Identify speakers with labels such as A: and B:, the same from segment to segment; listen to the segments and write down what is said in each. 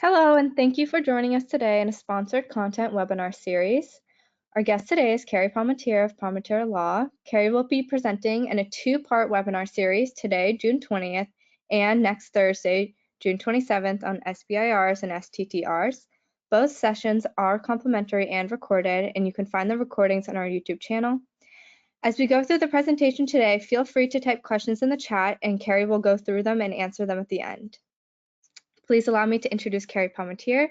A: Hello, and thank you for joining us today in a sponsored content webinar series. Our guest today is Carrie Palmetier of Palmetier Law. Carrie will be presenting in a two-part webinar series today, June 20th, and next Thursday, June 27th on SBIRs and STTRs. Both sessions are complimentary and recorded, and you can find the recordings on our YouTube channel. As we go through the presentation today, feel free to type questions in the chat, and Carrie will go through them and answer them at the end. Please allow me to introduce Carrie Palmetier.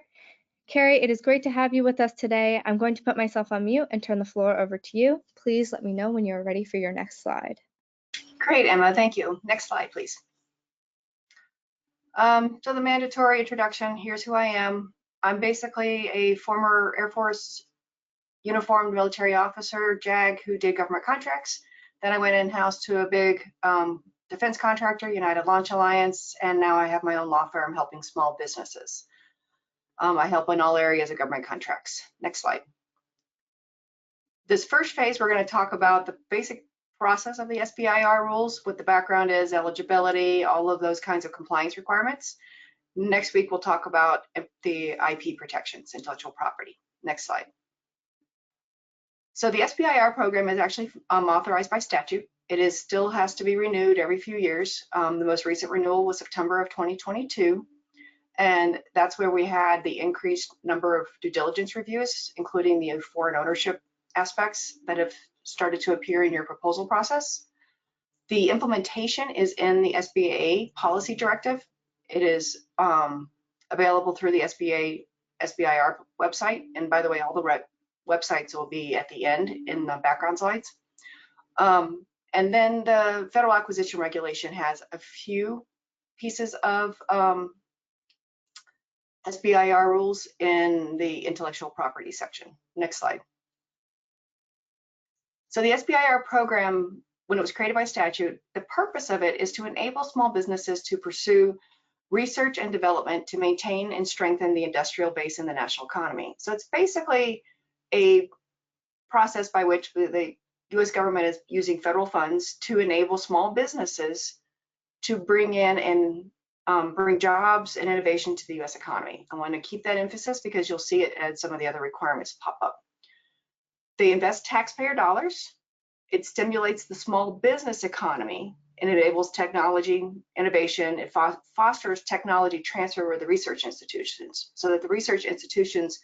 A: Carrie, it is great to have you with us today. I'm going to put myself on mute and turn the floor over to you. Please let me know when you're ready for your next slide.
B: Great, Emma, thank you. Next slide, please. So the mandatory introduction, here's who I am. I'm basically a former Air Force uniformed military officer, JAG, who did government contracts. Then I went in-house to a big defense contractor, United Launch Alliance, and now I have my own law firm helping small businesses. I help in all areas of government contracts. Next slide. This first phase, we're going to talk about the basic process of the SBIR rules, what the background is, eligibility, all of those kinds of compliance requirements. Next week, we'll talk about the IP protections, intellectual property. Next slide. So the SBIR program is actually authorized by statute. It still has to be renewed every few years. The most recent renewal was September of 2022. And that's where we had the increased number of due diligence reviews, including the foreign ownership aspects that have started to appear in your proposal process. The implementation is in the SBA policy directive. It is available through the SBIR website. And by the way, all the websites will be at the end in the background slides. And then the Federal Acquisition Regulation has a few pieces of SBIR rules in the intellectual property section. Next slide. So the SBIR program, when it was created by statute, the purpose of it is to enable small businesses to pursue research and development to maintain and strengthen the industrial base in the national economy. So it's basically a process by which the US government is using federal funds to enable small businesses to bring in and bring jobs and innovation to the US economy. I want to keep that emphasis because you'll see it as some of the other requirements pop up. They invest taxpayer dollars. It stimulates the small business economy and enables technology innovation. It fosters technology transfer with the research institutions so that the research institutions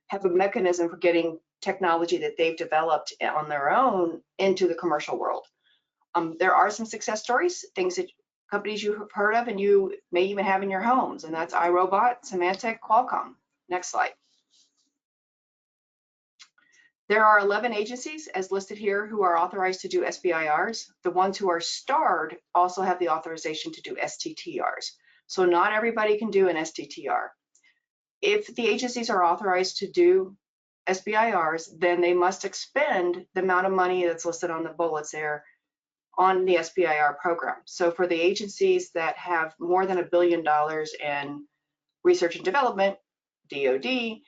B: have a mechanism for getting technology that they've developed on their own into the commercial world. There are some success stories, things that companies you have heard of and you may even have in your homes, and that's iRobot, Symantec, Qualcomm. Next slide. There are 11 agencies, as listed here, who are authorized to do SBIRs. The ones who are starred also have the authorization to do STTRs. So not everybody can do an STTR. If the agencies are authorized to do SBIRs, then they must expend the amount of money that's listed on the bullets there on the SBIR program. So for the agencies that have more than $1 billion in research and development, DoD,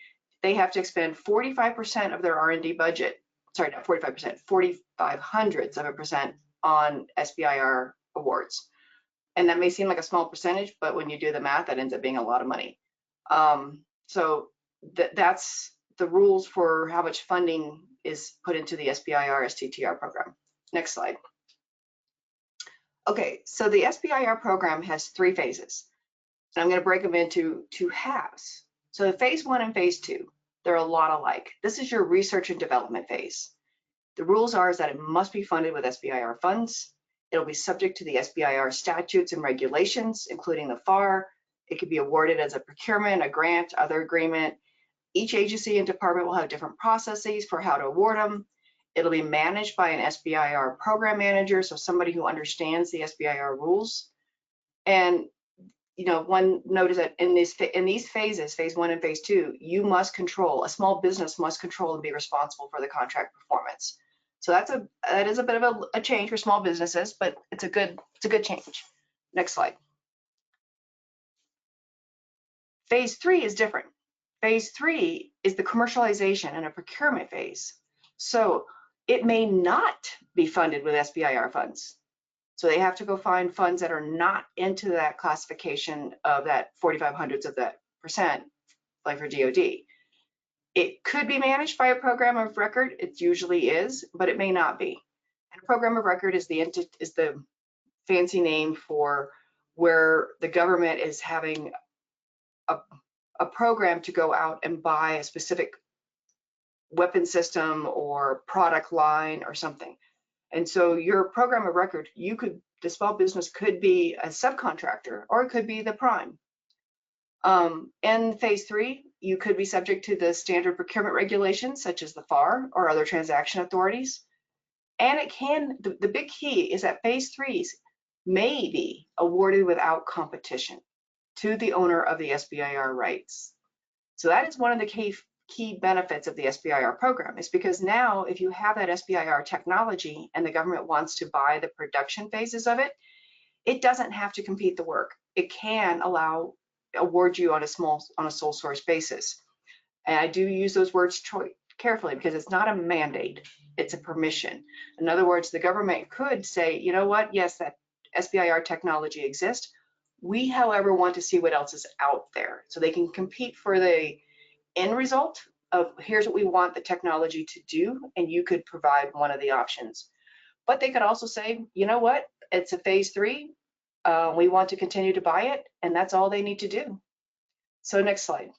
B: they have to expend 45% of their R&D budget, sorry, not 45%, 0.45% on SBIR awards. And that may seem like a small percentage, but when you do the math, that ends up being a lot of money. So that's the rules for how much funding is put into the SBIR STTR program. Next slide. Okay, so the SBIR program has 3 phases, and I'm going to break them into 2 halves. So phase 1 and phase 2, they're a lot alike. This is your research and development phase. The rules are that it must be funded with SBIR funds. It'll be subject to the SBIR statutes and regulations, including the FAR. It could be awarded as a procurement, a grant, other agreement. Each agency and department will have different processes for how to award them. It'll be managed by an SBIR program manager, so somebody who understands the SBIR rules. And you know, one note is that in these phases, phase 1 and phase 2, you must control, a small business must control and be responsible for the contract performance. So that is a bit of a change for small businesses, but it's a good change. Next slide. Phase 3 is different. Phase 3 is the commercialization and a procurement phase. So it may not be funded with SBIR funds. So they have to go find funds that are not into that classification of that 4,500s of that like for DoD. It could be managed by a program of record. It usually is, but it may not be. And a program of record is the fancy name for where the government is having a program to go out and buy a specific weapon system or product line or something. And so your program of record, the small business could be a subcontractor or it could be the prime. In phase 3, you could be subject to the standard procurement regulations such as the FAR or other transaction authorities. And the big key is that phase 3s may be awarded without competition to the owner of the SBIR rights. So that is one of the key benefits of the SBIR program, is because now if you have that SBIR technology and the government wants to buy the production phases of it, it doesn't have to compete the work. It can award you on a sole source basis. And I do use those words carefully because it's not a mandate, it's a permission. In other words, the government could say, you know what, yes, that SBIR technology exists. We, however, want to see what else is out there so they can compete for the end result of here's what we want the technology to do, and you could provide one of the options. But they could also say, you know what, it's a phase 3. We want to continue to buy it, and that's all they need to do. So next slide.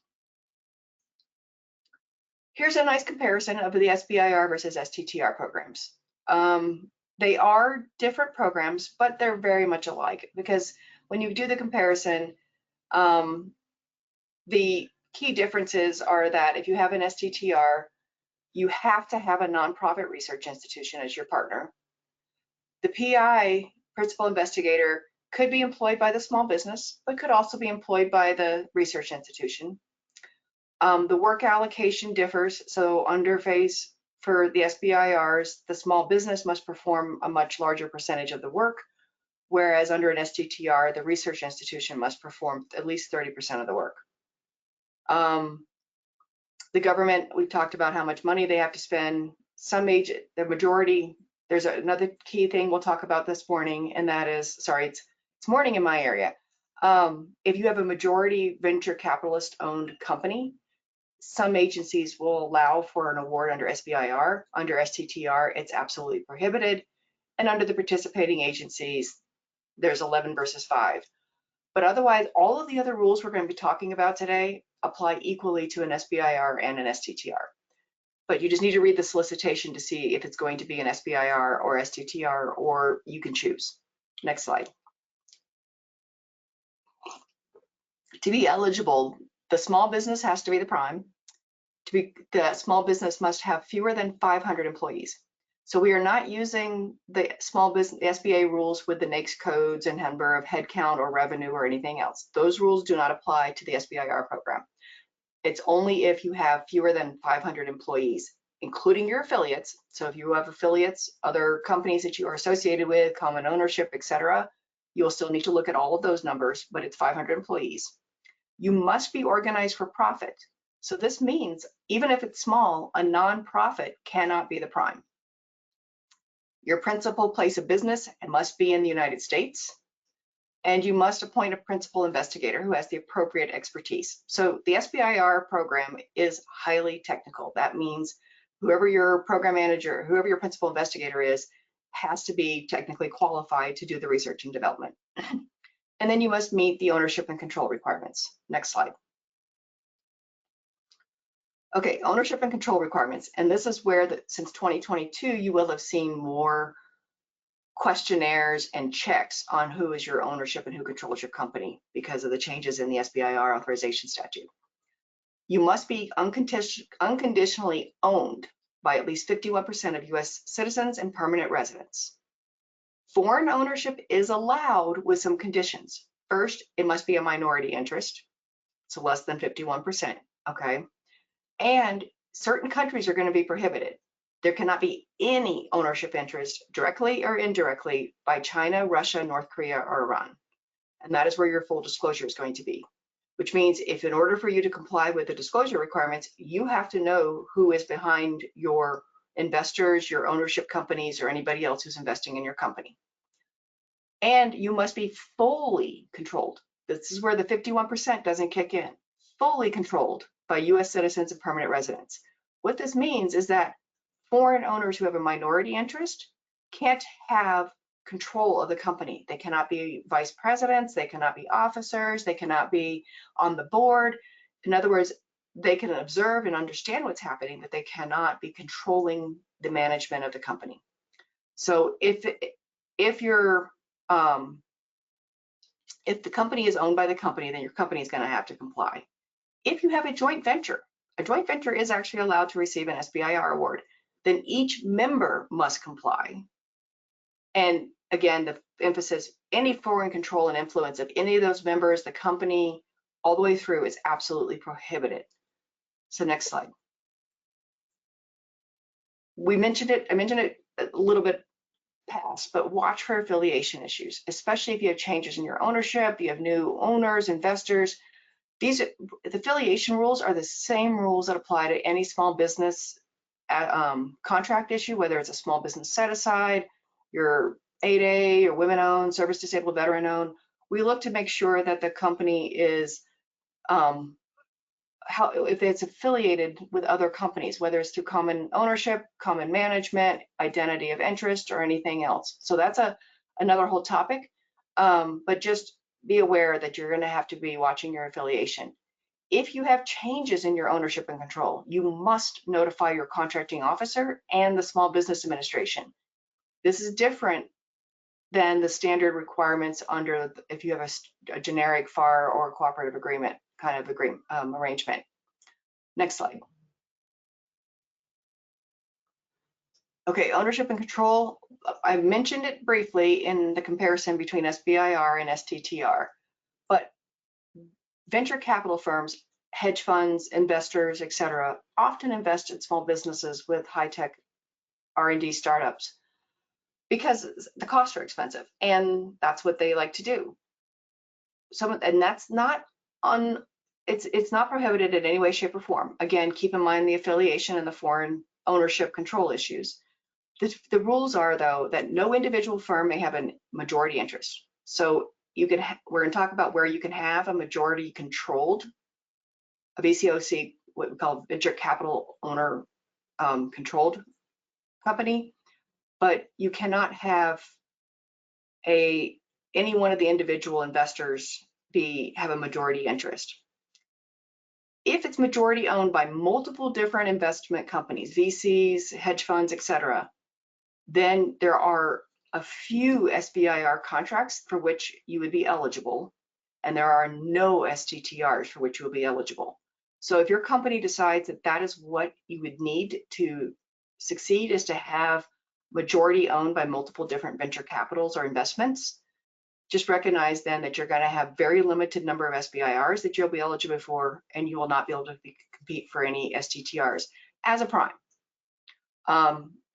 B: Here's a nice comparison of the SBIR versus STTR programs. They are different programs, but they're very much alike because when you do the comparison, the key differences are that if you have an STTR, you have to have a nonprofit research institution as your partner. The PI, principal investigator, could be employed by the small business, but could also be employed by the research institution. The work allocation differs. So under phase for the SBIRs, the small business must perform a much larger percentage of the work, whereas under an STTR, the research institution must perform at least 30% of the work. The government, we've talked about how much money they have to spend. The majority, there's another key thing we'll talk about this morning, and that is, sorry, it's morning in my area. If you have a majority venture capitalist owned company, some agencies will allow for an award under SBIR. Under STTR, it's absolutely prohibited. And under the participating agencies, there's 11 versus 5. But otherwise, all of the other rules we're going to be talking about today apply equally to an SBIR and an STTR. But you just need to read the solicitation to see if it's going to be an SBIR or STTR, or you can choose. Next slide. To be eligible, the small business has to be the prime. The small business must have fewer than 500 employees. So we are not using the small business, the SBA rules with the NAICS codes and number of headcount or revenue or anything else. Those rules do not apply to the SBIR program. It's only if you have fewer than 500 employees, including your affiliates. So if you have affiliates, other companies that you are associated with, common ownership, etc., you'll still need to look at all of those numbers, but it's 500 employees. You must be organized for profit. So this means even if it's small, a nonprofit cannot be the prime. Your principal place of business must be in the United States, and you must appoint a principal investigator who has the appropriate expertise. So the SBIR program is highly technical. That means whoever your program manager, whoever your principal investigator is, has to be technically qualified to do the research and development. And then you must meet the ownership and control requirements. Next slide. Okay, ownership and control requirements. And this is where, since 2022, you will have seen more questionnaires and checks on who is your ownership and who controls your company because of the changes in the SBIR authorization statute. You must be unconditionally owned by at least 51% of US citizens and permanent residents. Foreign ownership is allowed with some conditions. First, it must be a minority interest, so less than 51%, okay? And certain countries are going to be prohibited. There cannot be any ownership interest, directly or indirectly, by China, Russia, North Korea, or Iran. And that is where your full disclosure is going to be, which means if in order for you to comply with the disclosure requirements, you have to know who is behind your investors, your ownership companies, or anybody else who's investing in your company. And you must be fully controlled. This is where the 51% doesn't kick in. fully controlled by US citizens and permanent residents. What this means is that foreign owners who have a minority interest can't have control of the company. They cannot be vice presidents, they cannot be officers, they cannot be on the board. In other words, they can observe and understand what's happening, but they cannot be controlling the management of the company. So if the company is owned by the company, then your company is going to have to comply. If you have a joint venture is actually allowed to receive an SBIR award, then each member must comply. And again, the emphasis, any foreign control and influence of any of those members, the company, all the way through is absolutely prohibited. So next slide. I mentioned it a little bit past, but watch for affiliation issues, especially if you have changes in your ownership, you have new owners, investors. The affiliation rules are the same rules that apply to any small business contract issue, whether it's a small business set aside, your 8A, or women owned, service disabled, veteran owned. We look to make sure that the company is if it's affiliated with other companies, whether it's through common ownership, common management, identity of interest, or anything else. So that's another whole topic, but just be aware that you're going to have to be watching your affiliation. If you have changes in your ownership and control, you must notify your contracting officer and the Small Business Administration. This is different than the standard requirements under if you have a generic FAR or cooperative agreement kind of arrangement. Next slide. Okay, ownership and control. I mentioned it briefly in the comparison between SBIR and STTR, but venture capital firms, hedge funds, investors, etc., often invest in small businesses with high-tech R&D startups because the costs are expensive, and that's what they like to do. And that's not it's not prohibited in any way, shape, or form. Again, keep in mind the affiliation and the foreign ownership control issues. The rules are, though, that no individual firm may have a majority interest. So we're going to talk about where you can have a majority controlled, a VCOC, what we call venture capital owner controlled company, but you cannot have any one of the individual investors have a majority interest. If it's majority owned by multiple different investment companies, VCs, hedge funds, etc., then there are a few SBIR contracts for which you would be eligible, and there are no STTRs for which you will be eligible. So if your company decides that that is what you would need to succeed, is to have majority owned by multiple different venture capitals or investments, just recognize then that you're going to have very limited number of SBIRs that you'll be eligible for, and you will not be able to compete for any STTRs as a prime.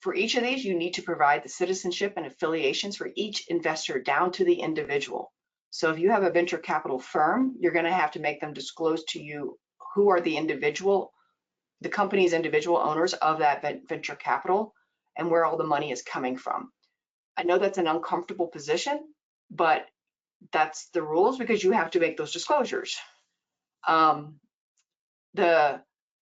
B: For each of these, you need to provide the citizenship and affiliations for each investor down to the individual. So if you have a venture capital firm, you're going to have to make them disclose to you who are the company's individual owners of that venture capital and where all the money is coming from. I know that's an uncomfortable position, but that's the rules because you have to make those disclosures. The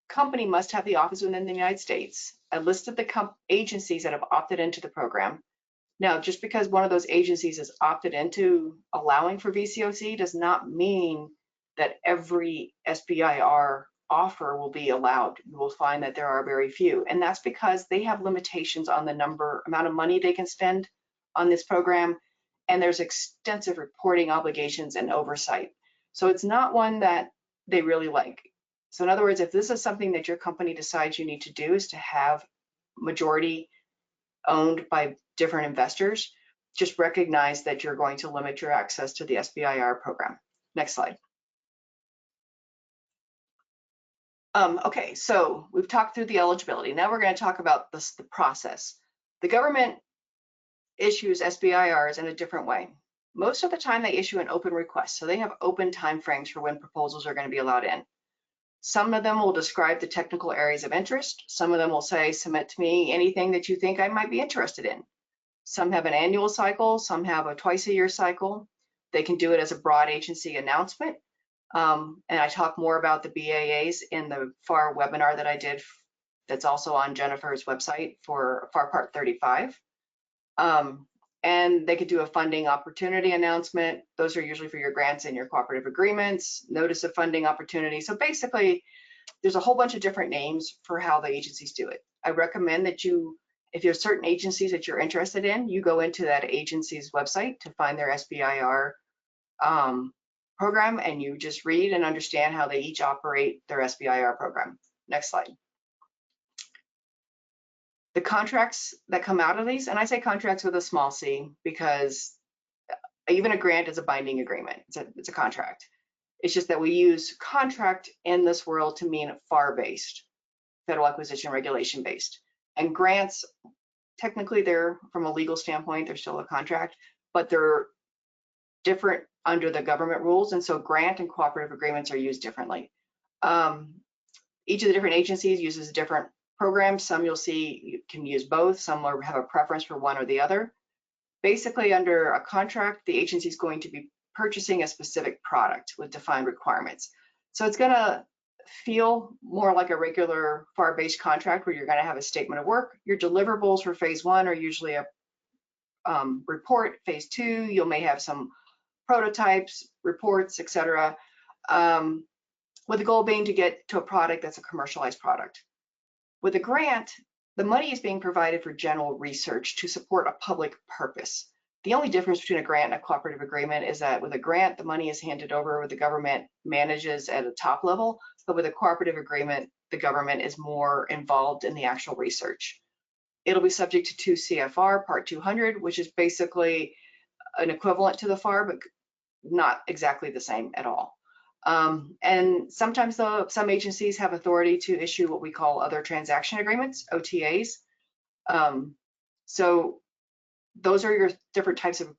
B: company must have the office within the United States, a list of the agencies that have opted into the program. Now, just because one of those agencies is opted into allowing for VCOC does not mean that every SBIR offer will be allowed. You will find that there are very few, and that's because they have limitations on the amount of money they can spend on this program, and there's extensive reporting obligations and oversight. So it's not one that they really like. So in other words, if this is something that your company decides you need to do, is to have majority owned by different investors, just recognize that you're going to limit your access to the SBIR program. Next slide. Okay, so we've talked through the eligibility. Now we're going to talk about the process. The government issues SBIRs in a different way. Most of the time they issue an open request, so they have open timeframes for when proposals are going to be allowed in. Some of them will describe the technical areas of interest. Some of them will say, submit to me anything that you think I might be interested in. Some have an annual cycle, some have a twice-a-year cycle. They can do it as a broad agency announcement. And I talk more about the BAAs in the FAR webinar that I did that's also on Jennifer's website for FAR Part 35. And they could do a funding opportunity announcement. Those are usually for your grants and your cooperative agreements, notice of funding opportunity. So basically, there's a whole bunch of different names for how the agencies do it. I recommend that you, if there's certain agencies that you're interested in, you go into that agency's website to find their SBIR program, and you just read and understand how they each operate their SBIR program. Next slide. The contracts that come out of these, and I say contracts with a small c because even a grant is a binding agreement. It's a contract. It's just that we use contract in this world to mean FAR-based, federal acquisition regulation based. And grants, technically they're, from a legal standpoint, they're still a contract, but they're different under the government rules. And so grant and cooperative agreements are used differently. Each of the different agencies uses different programs. Some you'll see you can use both. Some have a preference for one or the other. Basically, under a contract, the agency is going to be purchasing a specific product with defined requirements. So it's going to feel more like a regular FAR-based contract where you're going to have a statement of work. Your deliverables for phase 1 are usually a report. Phase 2, you may have some prototypes, reports, etc. With the goal being to get to a product that's a commercialized product. With a grant, the money is being provided for general research to support a public purpose. The only difference between a grant and a cooperative agreement is that with a grant, the money is handed over with the government manages at a top level, but with a cooperative agreement, the government is more involved in the actual research. It'll be subject to 2 CFR Part 200, which is basically an equivalent to the FAR, but not exactly the same at all. And sometimes some agencies have authority to issue what we call other transaction agreements, OTAs. So those are your different types of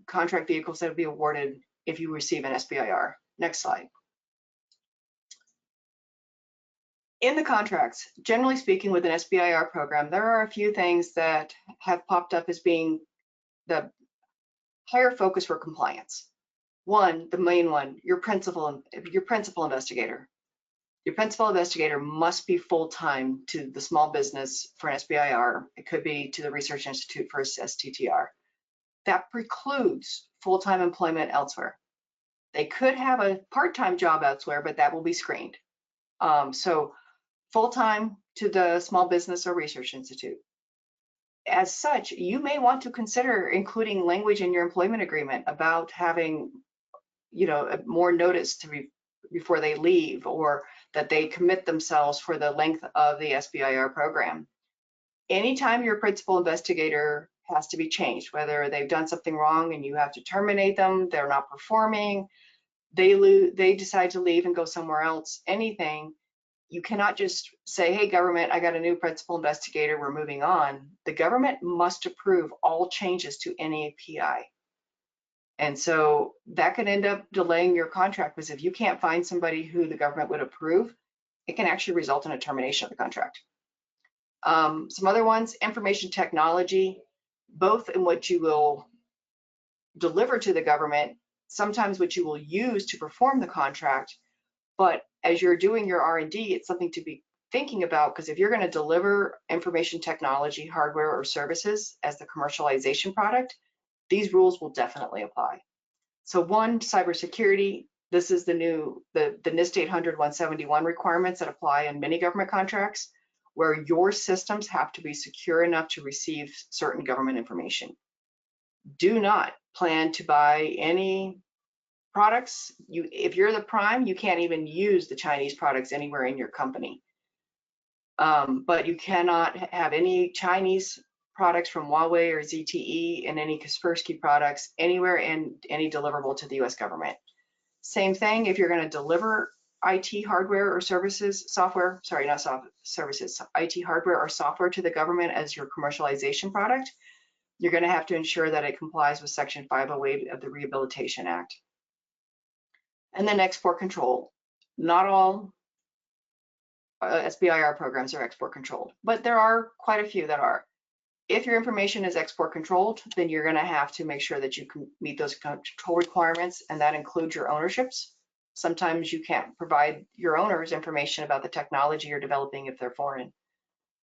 B: contract vehicles that will be awarded if you receive an SBIR. Next slide. In the contracts, generally speaking, with an SBIR program, there are a few things that have popped up as being the higher focus for compliance. One, the main one, your principal investigator. Your principal investigator must be full-time to the small business for an SBIR. It could be to the Research Institute for STTR. That precludes full-time employment elsewhere. They could have a part-time job elsewhere, but that will be screened. So full-time to the small business or research institute. As such, you may want to consider including language in your employment agreement about having more notice before they leave, or that they commit themselves for the length of the SBIR program. Anytime your principal investigator has to be changed, whether they've done something wrong and you have to terminate them, they're not performing, they decide to leave and go somewhere else, anything, you cannot just say, hey, government, I got a new principal investigator, we're moving on. The government must approve all changes to any PI. And so that could end up delaying your contract, because if you can't find somebody who the government would approve, it can actually result in a termination of the contract. Some other ones, information technology, both in what you will deliver to the government, sometimes what you will use to perform the contract, but as you're doing your R&D, it's something to be thinking about, because if you're going to deliver information technology, hardware, or services as the commercialization product, these rules will definitely apply. So one, cybersecurity. This is the NIST 800-171 requirements that apply in many government contracts, where your systems have to be secure enough to receive certain government information. Do not plan to buy any products. If you're the prime, you can't even use the Chinese products anywhere in your company. But you cannot have any Chinese products from Huawei or ZTE and any Kaspersky products anywhere in any deliverable to the US government. Same thing if you're going to deliver IT hardware or services, software, sorry, not services, IT hardware or software to the government as your commercialization product, you're going to have to ensure that it complies with Section 508 of the Rehabilitation Act. And then export control. Not all SBIR programs are export controlled, but there are quite a few that are. If your information is export controlled, then you're going to have to make sure that you can meet those control requirements, and that includes your ownerships. Sometimes you can't provide your owners information about the technology you're developing if they're foreign.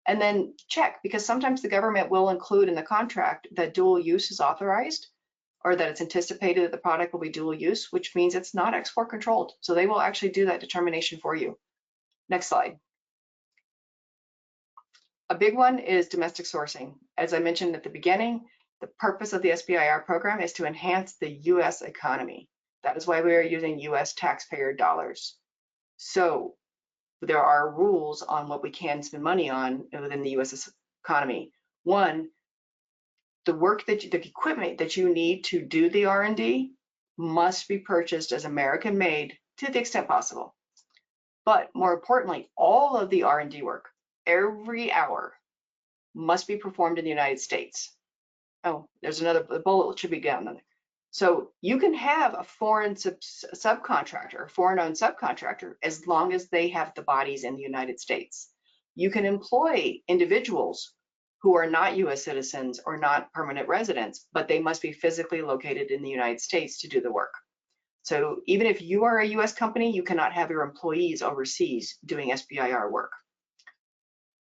B: And then check, because sometimes the government will include in the contract that dual use is authorized, or that it's anticipated that the product will be dual use, which means it's not export controlled. So they will actually do that determination for you. Next slide. A big one is domestic sourcing. As I mentioned at the beginning, the purpose of the SBIR program is to enhance the US economy. That is why we are using US taxpayer dollars. So there are rules on what we can spend money on within the US economy. One, the equipment that you need to do the R&D must be purchased as American made to the extent possible. But more importantly, all of the R&D work, every hour, must be performed in the United States. Oh, there's another bullet should be down there. So you can have a foreign subcontractor, foreign-owned subcontractor, as long as they have the bodies in the United States. You can employ individuals who are not US citizens or not permanent residents, but they must be physically located in the United States to do the work. So even if you are a US company, you cannot have your employees overseas doing SBIR work.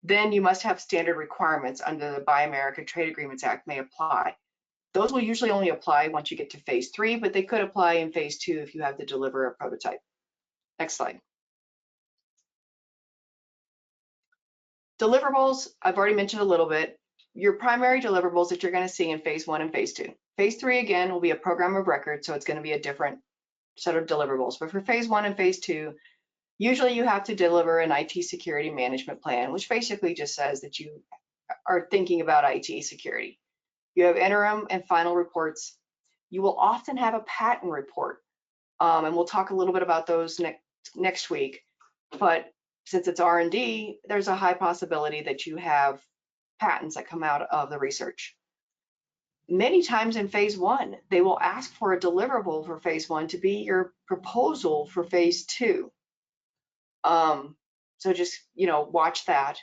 B: Then you must have standard requirements under the Buy America Trade Agreements Act may apply. Those will usually only apply once you get to phase 3, but they could apply in phase 2 if you have to deliver a prototype. Next slide. Deliverables, I've already mentioned a little bit. Your primary deliverables that you're going to see in phase 1 and phase 2. Phase 3, again, will be a program of record, so it's going to be a different set of deliverables. But for phase 1 and phase 2, usually you have to deliver an IT security management plan, which basically just says that you are thinking about IT security. You have interim and final reports. You will often have a patent report, and we'll talk a little bit about those next week. But since it's R&D, there's a high possibility that you have patents that come out of the research. Many times in phase 1, they will ask for a deliverable for phase 1 to be your proposal for phase 2. So just, watch that.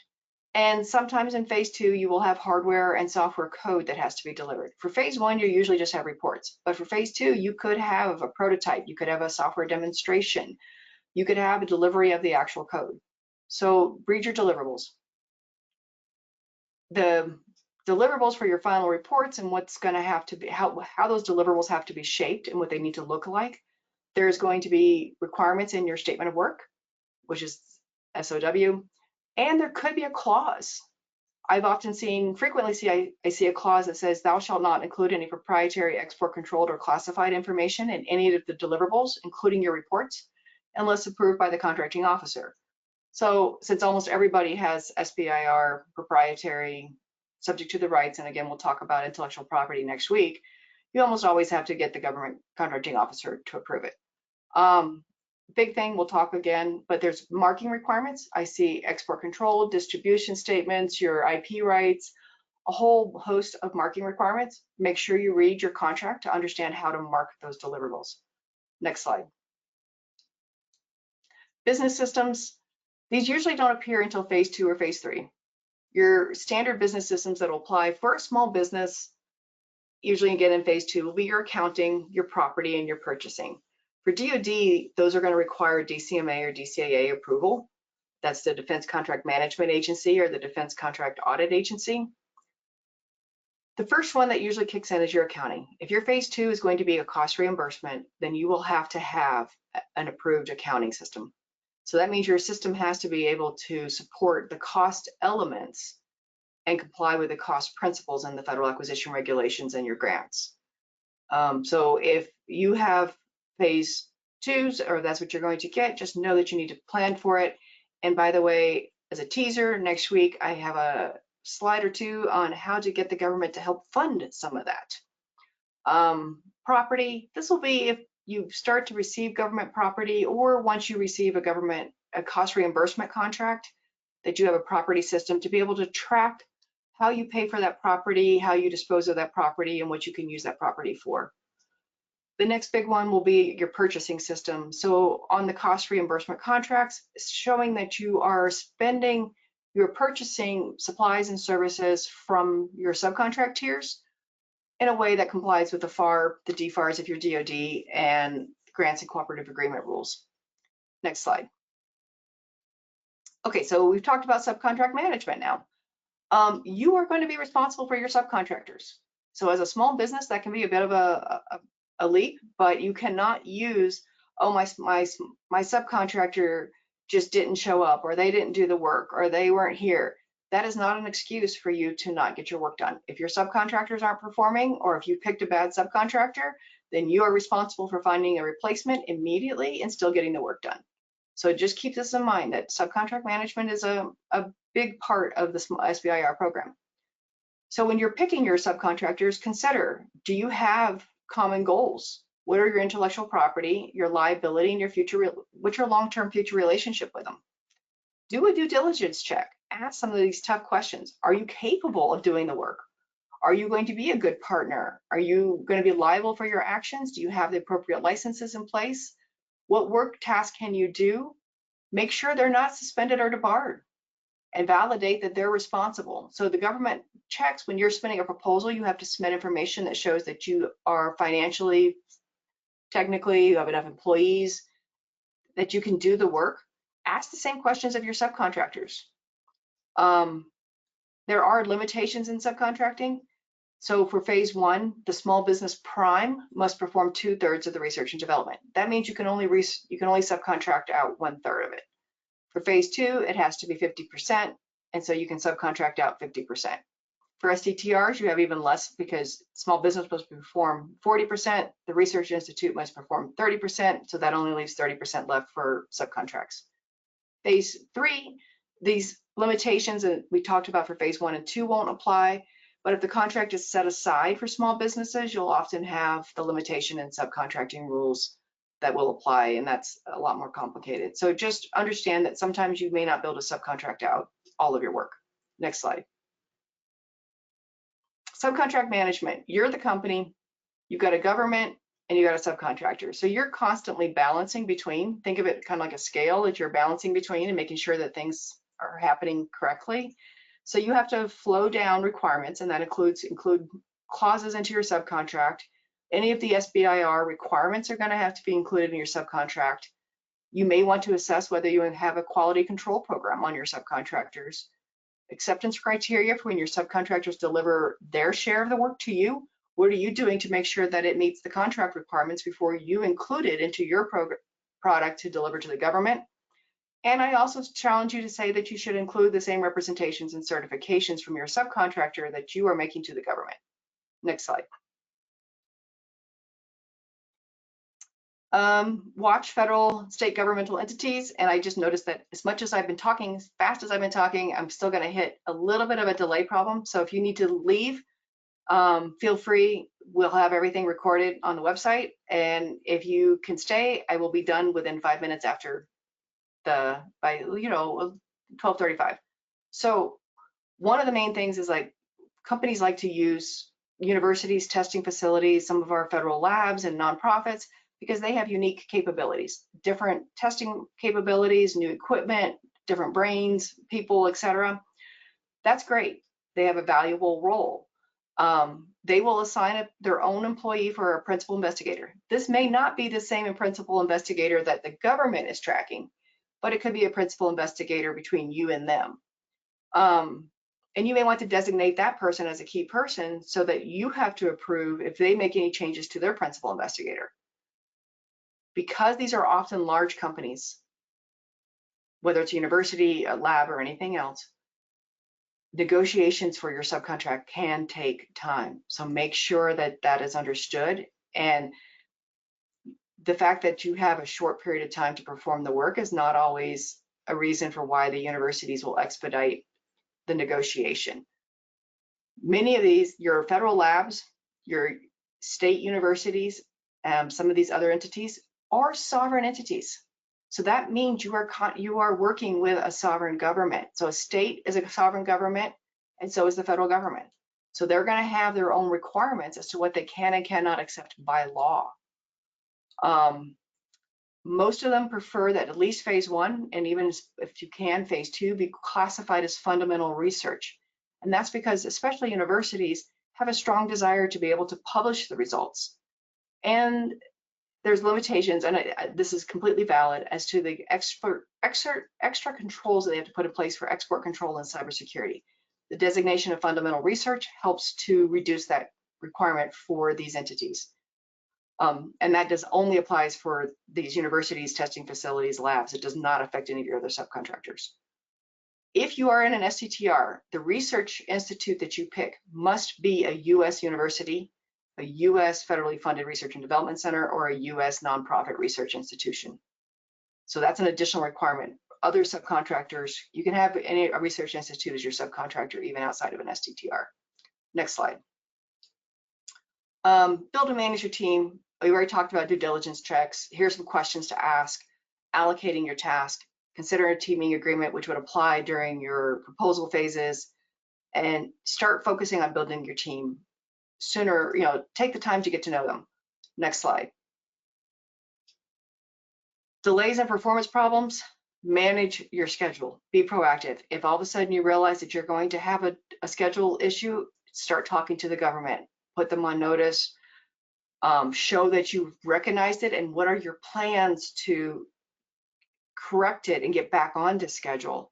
B: And sometimes in phase 2, you will have hardware and software code that has to be delivered. For phase 1, you usually just have reports. But for phase 2, you could have a prototype. You could have a software demonstration. You could have a delivery of the actual code. So read your deliverables. The deliverables for your final reports and what's going to have to be, how those deliverables have to be shaped and what they need to look like. There's going to be requirements in your statement of work, which is SOW. And there could be a clause. I've often frequently see a clause that says, thou shalt not include any proprietary export controlled or classified information in any of the deliverables, including your reports, unless approved by the contracting officer. So since almost everybody has SBIR proprietary, subject to the rights, and again, we'll talk about intellectual property next week, you almost always have to get the government contracting officer to approve it. Big thing, we'll talk again, but there's marking requirements. I see export control, distribution statements, your IP rights, a whole host of marking requirements. Make sure you read your contract to understand how to mark those deliverables. Next slide. Business systems, these usually don't appear until phase 2 or phase 3. Your standard business systems that will apply for a small business, usually again in phase 2, will be your accounting, your property, and your purchasing. For DoD, those are going to require DCMA or DCAA approval. That's the Defense Contract Management Agency or the Defense Contract Audit Agency. The first one that usually kicks in is your accounting. If your phase 2 is going to be a cost reimbursement, then you will have to have an approved accounting system. So that means your system has to be able to support the cost elements and comply with the cost principles in the federal acquisition regulations and your grants. So if you have phase 2s, or that's what you're going to get, just know that you need to plan for it. And by the way, as a teaser, next week I have a slide or 2 on how to get the government to help fund some of that. Property, this will be if you start to receive government property, or once you receive a cost reimbursement contract, that you have a property system to be able to track how you pay for that property, how you dispose of that property, and what you can use that property for. The next big one will be your purchasing system. So on the cost reimbursement contracts, showing that you're purchasing supplies and services from your subcontract tiers in a way that complies with the FAR, the DFARS if you're DoD, and grants and cooperative agreement rules. Next slide. Okay, so we've talked about subcontract management now. You are going to be responsible for your subcontractors. So as a small business, that can be a bit of a leap, but you cannot use, oh, my subcontractor just didn't show up, or they didn't do the work, or they weren't here. That is not an excuse for you to not get your work done. If your subcontractors aren't performing, or if you picked a bad subcontractor, then you are responsible for finding a replacement immediately and still getting the work done. So just keep this in mind, that subcontract management is a big part of the SBIR program. So when you're picking your subcontractors, consider, do you have common goals? What are your intellectual property, your liability, and your what's your long-term future relationship with them? Do a due diligence check. Ask some of these tough questions. Are you capable of doing the work? Are you going to be a good partner? Are you going to be liable for your actions? Do you have the appropriate licenses in place? What work task can you do? Make sure they're not suspended or debarred, and validate that they're responsible. So the government checks when you're submitting a proposal, you have to submit information that shows that you are financially, technically, you have enough employees, that you can do the work. Ask the same questions of your subcontractors. There are limitations in subcontracting. So for phase one, the small business prime must perform 2/3 of the research and development. That means you can only subcontract out 1/3 of it. For phase two, it has to be 50%, and so you can subcontract out 50%. For STTRs, you have even less, because small business must perform 40%, the research institute must perform 30%, so that only leaves 30% left for subcontracts. Phase three, these limitations that we talked about for phase 1 and 2 won't apply, but if the contract is set aside for small businesses, you'll often have the limitation in subcontracting rules that will apply, and that's a lot more complicated. So just understand that sometimes you may not be able to subcontract out all of your work. Next slide. Subcontract management. You're the company, you've got a government, and you got a subcontractor. So you're constantly balancing between, think of it kind of like a scale that you're balancing between and making sure that things are happening correctly. So you have to flow down requirements, and that include clauses into your subcontract. Any of the SBIR requirements are going to have to be included in your subcontract. You may want to assess whether you have a quality control program on your subcontractors. Acceptance criteria for when your subcontractors deliver their share of the work to you. What are you doing to make sure that it meets the contract requirements before you include it into your product to deliver to the government? And I also challenge you to say that you should include the same representations and certifications from your subcontractor that you are making to the government. Next slide. Watch federal, state governmental entities, and I just noticed that as much as I've been talking, as fast as I've been talking, I'm still going to hit a little bit of a delay problem. So if you need to leave, feel free. We'll have everything recorded on the website, and if you can stay, I will be done within 5 minutes after by 12:35. So one of the main things is, like, companies like to use universities, testing facilities, some of our federal labs and nonprofits, because they have unique capabilities, different testing capabilities, new equipment, different brains, people, etc. That's great. They have a valuable role. They will assign their own employee for a principal investigator. This may not be the same principal investigator that the government is tracking, but it could be a principal investigator between you and them. And you may want to designate that person as a key person so that you have to approve if they make any changes to their principal investigator. Because these are often large companies, whether it's a university, a lab, or anything else, negotiations for your subcontract can take time. So make sure that that is understood. And the fact that you have a short period of time to perform the work is not always a reason for why the universities will expedite the negotiation. Many of these, your federal labs, your state universities, some of these other entities are sovereign entities. So that means you are working with a sovereign government. So a state is a sovereign government, and so is the federal government. So they're going to have their own requirements as to what they can and cannot accept by law. Most of them prefer that at least phase 1, and even if you can, phase 2, be classified as fundamental research. And that's because especially universities have a strong desire to be able to publish the results. And there's limitations, and this is completely valid, as to the extra controls that they have to put in place for export control and cybersecurity. The designation of fundamental research helps to reduce that requirement for these entities. And that only applies for these universities, testing facilities, labs. It does not affect any of your other subcontractors. If you are in an STTR, the research institute that you pick must be a US university, a US federally funded research and development center, or a US nonprofit research institution. So that's an additional requirement. Other subcontractors, you can have a research institute as your subcontractor, even outside of an STTR. Next slide. Build and manage your team. We already talked about due diligence checks. Here's some questions to ask. Allocating your task. Consider a teaming agreement, which would apply during your proposal phases, and start focusing on building your team sooner. Take the time to get to know them. Next slide. Delays and performance problems. Manage your schedule. Be proactive. If all of a sudden you realize that you're going to have a schedule issue, start talking to the government. Put them on notice. Show that you've recognized it, and what are your plans to correct it and get back onto schedule.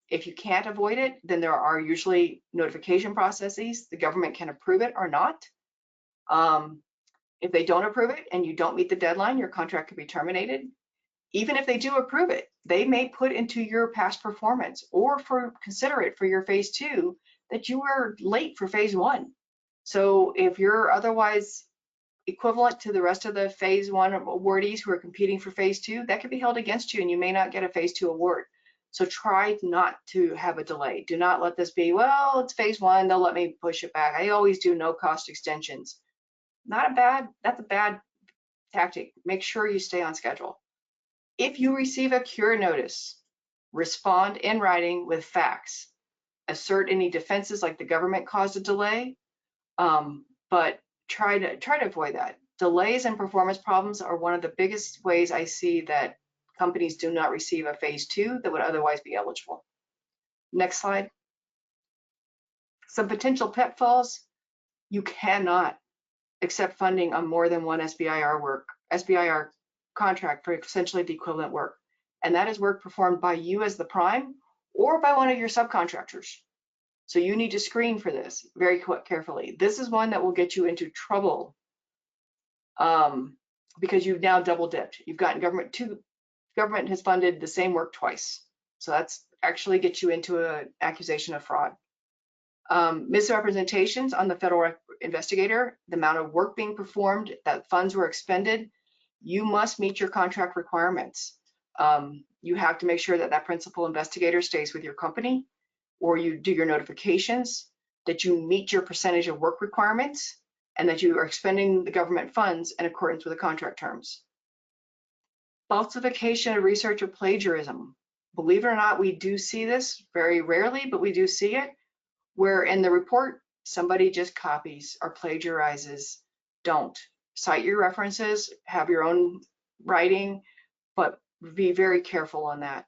B: If you can't avoid it, then there are usually notification processes. The government can approve it or not. If they don't approve it and you don't meet the deadline, your contract could be terminated. Even if they do approve it, they may put into your past performance or consider it for your phase 2 that you were late for phase 1. So if you're otherwise equivalent to the rest of the phase 1 awardees who are competing for phase 2, that could be held against you and you may not get a phase 2 award. So try not to have a delay. Do not let this be, well, it's phase 1, they'll let me push it back. I always do no cost extensions. That's a bad tactic. Make sure you stay on schedule. If you receive a cure notice, respond in writing with facts. Assert any defenses like the government caused a delay, but try to avoid that. Delays and performance problems are one of the biggest ways I see that companies do not receive a phase 2 that would otherwise be eligible. Next slide. Some potential pitfalls. You cannot accept funding on more than one SBIR contract for essentially the equivalent work. And that is work performed by you as the prime or by one of your subcontractors. So you need to screen for this very carefully. This is one that will get you into trouble because you've now double dipped. You've gotten government has funded the same work twice. So that's actually gets you into an accusation of fraud. Misrepresentations on the federal investigator, the amount of work being performed, that funds were expended. You must meet your contract requirements. You have to make sure that principal investigator stays with your company, or you do your notifications, that you meet your percentage of work requirements, and that you are expending the government funds in accordance with the contract terms. Falsification of research or plagiarism. Believe it or not, we do see this very rarely, but we do see it, where in the report, somebody just copies or plagiarizes. Don't. Cite your references, have your own writing, but be very careful on that.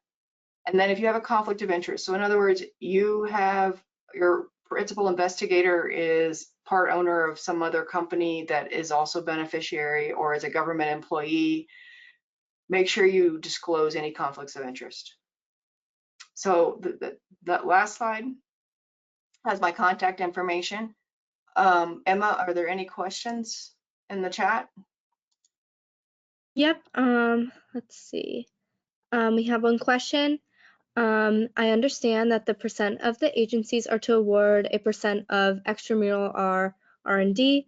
B: And then if you have a conflict of interest, so in other words, you have your principal investigator is part owner of some other company that is also beneficiary or is a government employee, make sure you disclose any conflicts of interest. So that last slide has my contact information. Emma, are there any questions in the chat?
A: Yep, let's see. We have one question. I understand that the percent of the agencies are to award a percent of extramural R&D.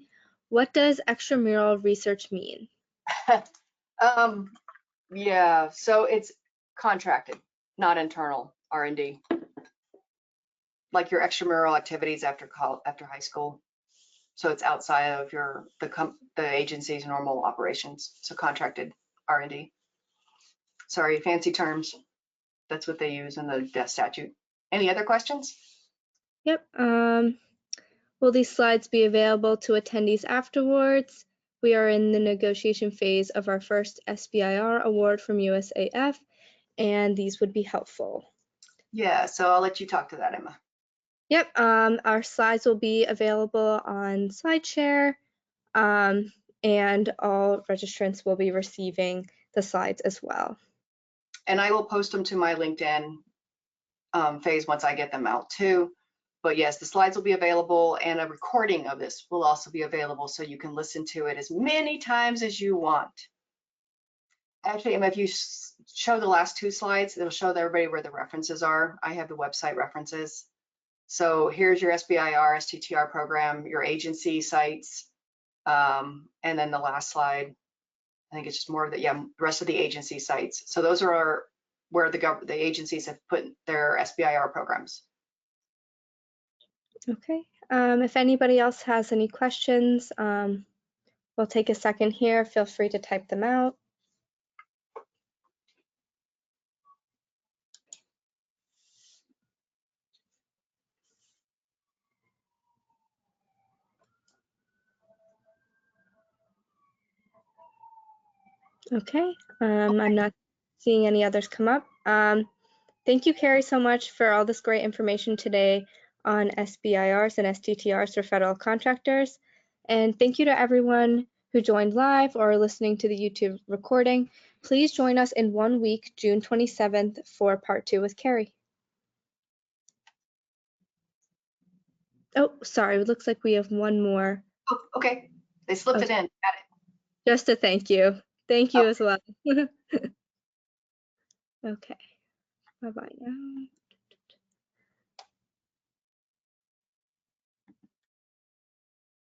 A: What does extramural research mean?
B: Yeah, so it's contracted, not internal R&D. Like your extramural activities after high school. So it's outside of the agency's normal operations. So contracted R&D. Sorry, fancy terms. That's what they use in the statute. Any other questions?
A: Yep. Will these slides be available to attendees afterwards? We are in the negotiation phase of our first SBIR award from USAF, and these would be helpful.
B: Yeah, so I'll let you talk to that, Emma.
A: Yep, our slides will be available on SlideShare. and all registrants will be receiving the slides as well.
B: And I will post them to my LinkedIn phase once I get them out too. But yes, the slides will be available, and a recording of this will also be available, so you can listen to it as many times as you want. Actually, if you show the last 2 slides, it'll show everybody where the references are. I have the website references. So here's your SBIR, STTR program, your agency sites, and then the last slide, I think it's just more of the rest of the agency sites. So those are where the agencies have put their SBIR programs.
A: Okay, if anybody else has any questions, we'll take a second here. Feel free to type them out. Okay, I'm not seeing any others come up. Thank you, Carrie, so much for all this great information today on SBIRs and STTRs for federal contractors. And thank you to everyone who joined live or listening to the YouTube recording. Please join us in 1 week, June 27th, for part 2 with Carrie. Oh, sorry, it looks like we have one more.
B: Oh, okay, they slipped it in. Got it.
A: Just a thank you. Thank you as well. Okay, bye-bye now.